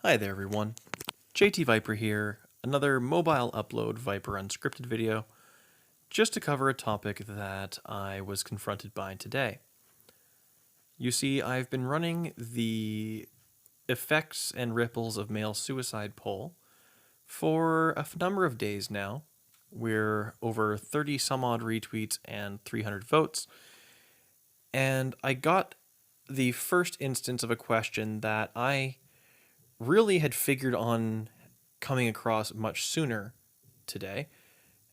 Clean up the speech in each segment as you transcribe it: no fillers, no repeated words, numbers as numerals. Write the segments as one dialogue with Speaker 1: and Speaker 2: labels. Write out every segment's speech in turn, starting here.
Speaker 1: Hi there everyone, JT Viper here, another mobile upload Viper Unscripted video, just to cover a topic that I was confronted by today. You see, I've been running the effects and ripples of male suicide poll for a number of days now. We're over 30 some odd retweets and 300 votes, and I got the first instance of a question that I really had figured on coming across much sooner today,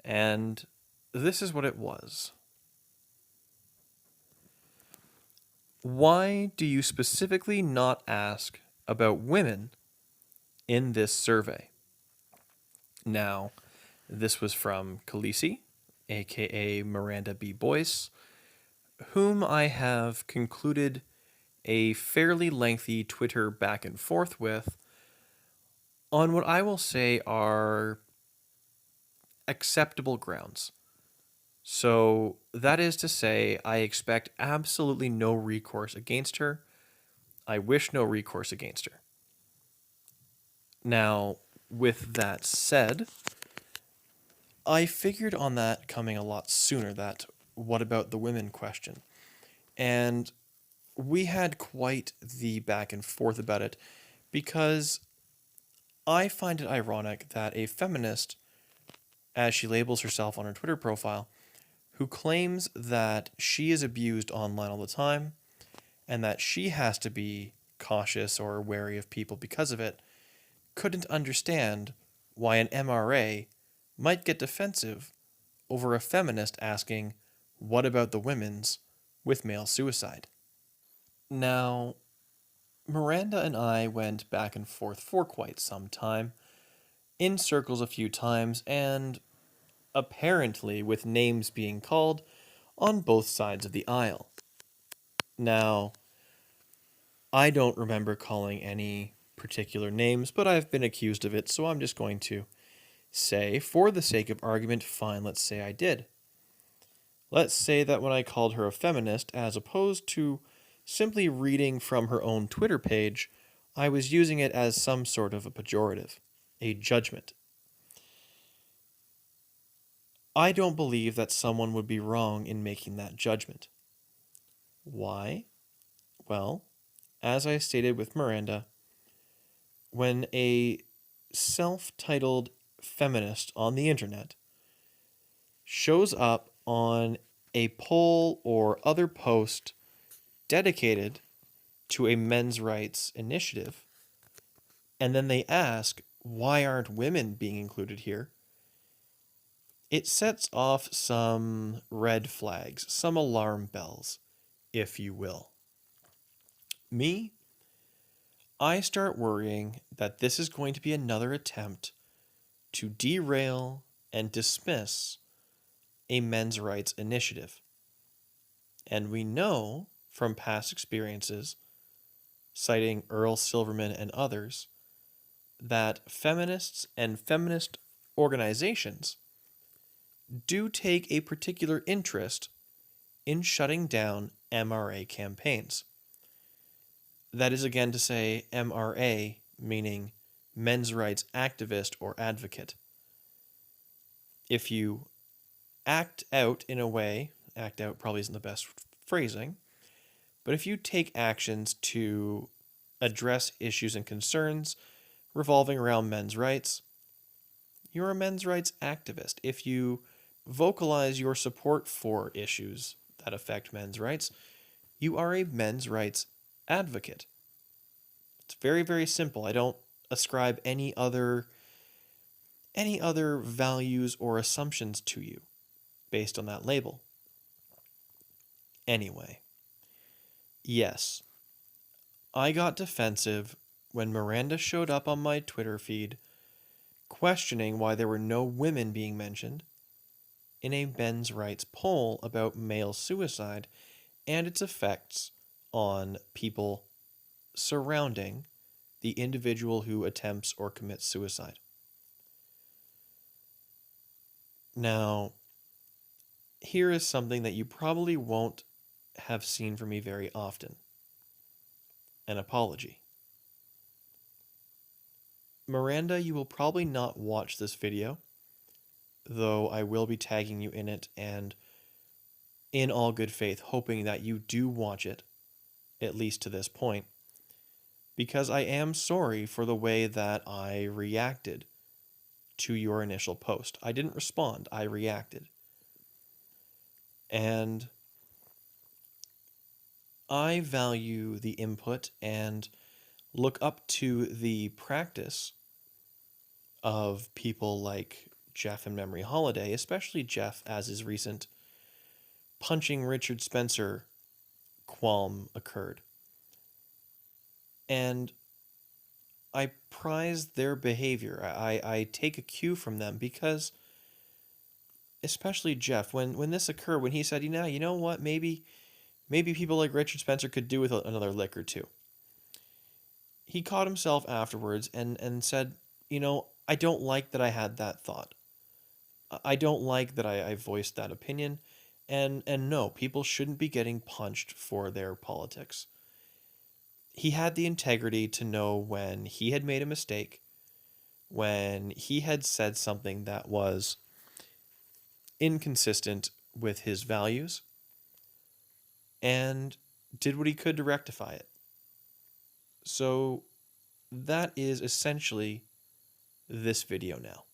Speaker 1: and this is what it was. Why do you specifically not ask about women in this survey? Now, this was from Khaleesi, aka Miranda Boyce, whom I have concluded a fairly lengthy Twitter back and forth with on what I will say are acceptable grounds. So that is to say, I expect absolutely no recourse against her. I wish no recourse against her. Now, with that said, I figured on that coming a lot sooner, that what about the women question? And we had quite the back and forth about it because I find it ironic that a feminist, as she labels herself on her Twitter profile, who claims that she is abused online all the time and that she has to be cautious or wary of people because of it, couldn't understand why an MRA might get defensive over a feminist asking, "What about the women's with male suicide?" Now, Miranda and I went back and forth for quite some time, in circles a few times, and apparently with names being called on both sides of the aisle. Now, I don't remember calling any particular names, but I've been accused of it, so I'm just going to say, for the sake of argument, fine, let's say I did. Let's say that when I called her a feminist, as opposed to simply reading from her own Twitter page, I was using it as some sort of a pejorative, a judgment. I don't believe that someone would be wrong in making that judgment. Why? Well, as I stated with Miranda, when a self-titled feminist on the internet shows up on a poll or other post dedicated to a men's rights initiative, and then they ask, why aren't women being included here? It sets off some red flags, some alarm bells, if you will. Me, I start worrying that this is going to be another attempt to derail and dismiss a men's rights initiative. And we know from past experiences, citing Earl Silverman and others, that feminists and feminist organizations do take a particular interest in shutting down MRA campaigns. That is again to say MRA, meaning men's rights activist or advocate. If you act out in a way, act out probably isn't the best phrasing, but if you take actions to address issues and concerns revolving around men's rights, you're a men's rights activist. If you vocalize your support for issues that affect men's rights, you are a men's rights advocate. It's very, very simple. I don't ascribe any other values or assumptions to you based on that label. Anyway, yes, I got defensive when Miranda showed up on my Twitter feed questioning why there were no women being mentioned in a men's rights poll about male suicide and its effects on people surrounding the individual who attempts or commits suicide. Now, here is something that you probably won't have seen from me very often. An apology. Miranda, you will probably not watch this video, though I will be tagging you in it and in all good faith hoping that you do watch it, at least to this point, because I am sorry for the way that I reacted to your initial post. I didn't respond, I reacted. And I value the input and look up to the practice of people like Jeff and Memory Holiday, especially Jeff, as his recent punching Richard Spencer qualm occurred. And I prize their behavior. I take a cue from them because, especially Jeff, when this occurred, when he said, you know what, maybe people like Richard Spencer could do with another lick or two. He caught himself afterwards and said, I don't like that I had that thought. I don't like that I voiced that opinion. And no, people shouldn't be getting punched for their politics. He had the integrity to know when he had made a mistake, when he had said something that was inconsistent with his values, and did what he could to rectify it. So that is essentially this video now.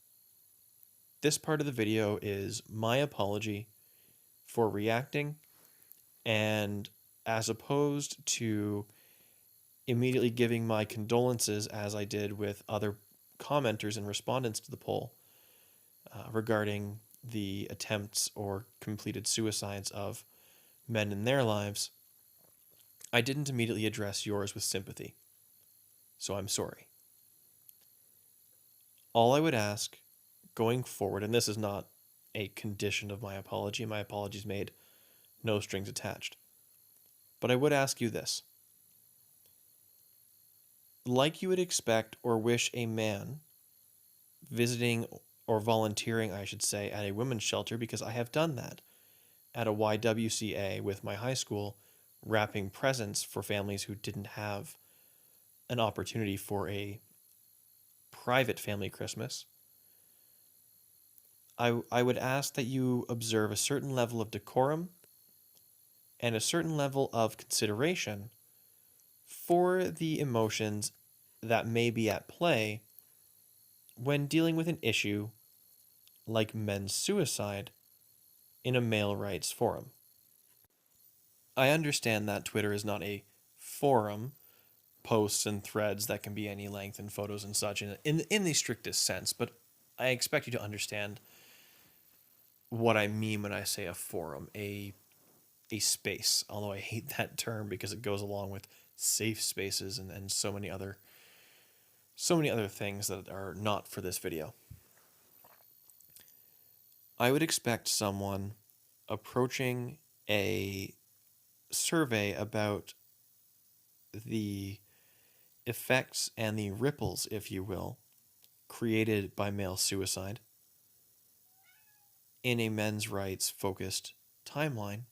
Speaker 1: This part of the video is my apology for reacting, and as opposed to immediately giving my condolences as I did with other commenters and respondents to the poll regarding the attempts or completed suicides of men in their lives, I didn't immediately address yours with sympathy. So I'm sorry. All I would ask going forward, and this is not a condition of my apology is made, no strings attached, but I would ask you this. Like you would expect or wish a man visiting or volunteering, I should say, at a women's shelter, because I have done that at a YWCA with my high school, wrapping presents for families who didn't have an opportunity for a private family Christmas. I would ask that you observe a certain level of decorum and a certain level of consideration for the emotions that may be at play when dealing with an issue like men's suicide in a male rights forum. I understand that Twitter is not a forum, posts and threads that can be any length and photos and such in the strictest sense, but I expect you to understand what I mean when I say a forum, a space, although I hate that term because it goes along with safe spaces and so many other things that are not for this video. I would expect someone approaching a survey about the effects and the ripples, if you will, created by male suicide in a men's rights focused timeline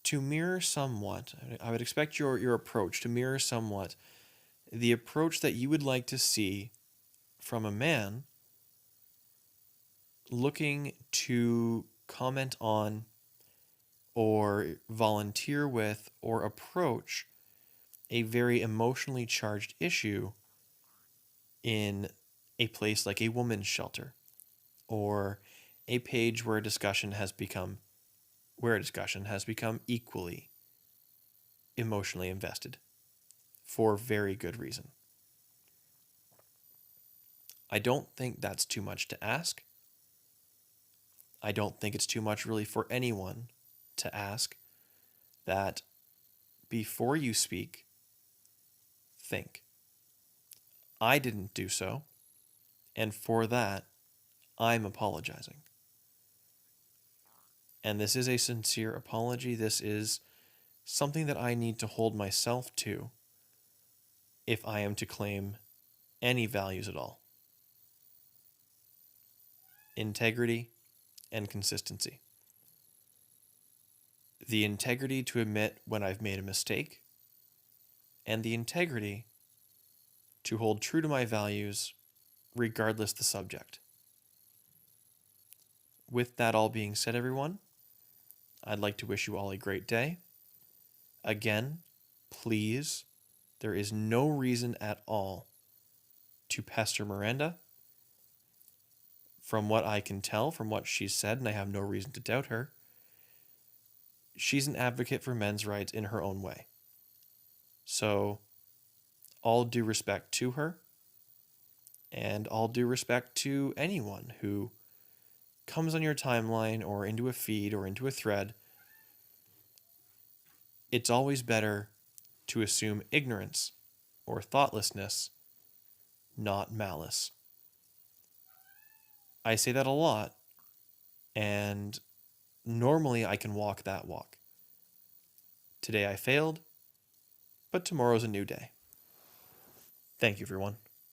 Speaker 1: to mirror somewhat, I would expect your approach to mirror somewhat the approach that you would like to see from a man looking to comment on or volunteer with or approach a very emotionally charged issue in a place like a women's shelter or a page where a discussion has become equally emotionally invested for very good reason. I don't think that's too much to ask. I don't think it's too much really for anyone to ask that before you speak, think. I didn't do so, and for that, I'm apologizing. And this is a sincere apology. This is something that I need to hold myself to if I am to claim any values at all. Integrity and consistency. The integrity to admit when I've made a mistake, and the integrity to hold true to my values, regardless the subject. With that all being said, everyone, I'd like to wish you all a great day. Again, please, there is no reason at all to pester Miranda. From what I can tell, from what she's said, and I have no reason to doubt her, she's an advocate for men's rights in her own way. So, all due respect to her, and all due respect to anyone who comes on your timeline or into a feed or into a thread. It's always better to assume ignorance or thoughtlessness, not malice. I say that a lot, and normally I can walk that walk. Today I failed, but tomorrow's a new day. Thank you, everyone.